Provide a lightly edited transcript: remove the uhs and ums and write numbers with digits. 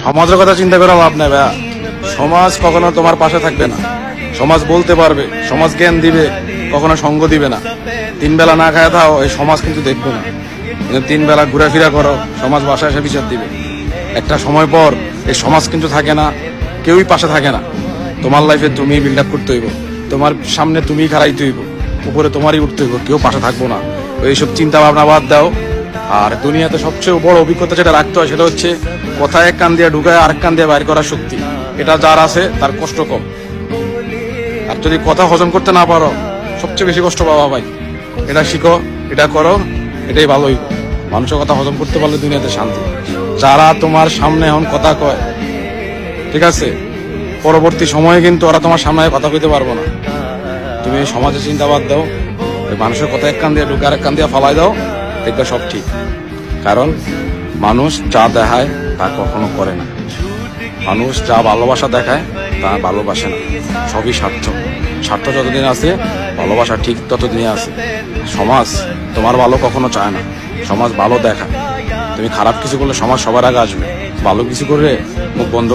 সমাজের কথা চিন্তা করে লাভ নাই ভাইয়া। সমাজ কখনো তোমার পাশে থাকবে না। সমাজ বলতে পারবে, সমাজ জ্ঞান দিবে, কখনো সঙ্গ দিবে না। 3 বেলা না খায় থাও, এই সমাজ কিন্তু দেখবে না। কিন্তু 3 বেলা ঘুরাফেরা করো, সমাজ বাসায় এসে বিচার দিবে। একটা সময় পর এই সমাজ কিন্তু থাকে না, কেউই পাশে থাকে না। তোমার লাইফে তুমি বিল্ড আপ করতে হইব, তোমার সামনে তুমি খাড়াইতে হইব, উপরে তোমারই উঠতে হইব, কেউ পাশে থাকবো না। এইসব চিন্তা ভাবনা বাদ দাও। আর দুনিয়াতে সবচেয়ে বড় অভিজ্ঞতা যেটা রাখতে হয় সেটা হচ্ছে কথা এক কান দিয়ে ঢুকায় আরেক কান দিয়ে বাইর করার শক্তি। এটা যার আছে তার কষ্ট কম। আর যদি কথা হজম করতে না পারো, সবচেয়ে বেশি কষ্ট পাবা ভাই। এটা শিখো, এটা করো, এটাই ভালো হইব। মানুষের কথা হজম করতে পারলে দুনিয়াতে শান্তি। যারা তোমার সামনে এখন কথা কয়, ঠিক আছে, পরবর্তী সময়ে কিন্তু ওরা তোমার সামনে কথা কইতে পারবো না। তুমি সমাজের চিন্তা বাদ দাও, মানুষের কথা এক কান দিয়ে ঢুকে আরেক কান দিয়ে ফালাই দাও, দেখবে সব ঠিক। কারণ মানুষ যা দেখায় তা কখনো করে না। মানুষ যা ভালোবাসা দেখায় তা ভালোবাসে না। সবই স্বার্থ। স্বার্থ যতদিন আছে, ভালোবাসা ঠিক ততদিনই আছে। সমাজ তোমার ভালো কখনো চায় না, সমাজ ভালো দেখায়। তুমি খারাপ কিছু করলে সমাজ সবার আগে আসবে, ভালো কিছু করলে মুখ বন্ধ।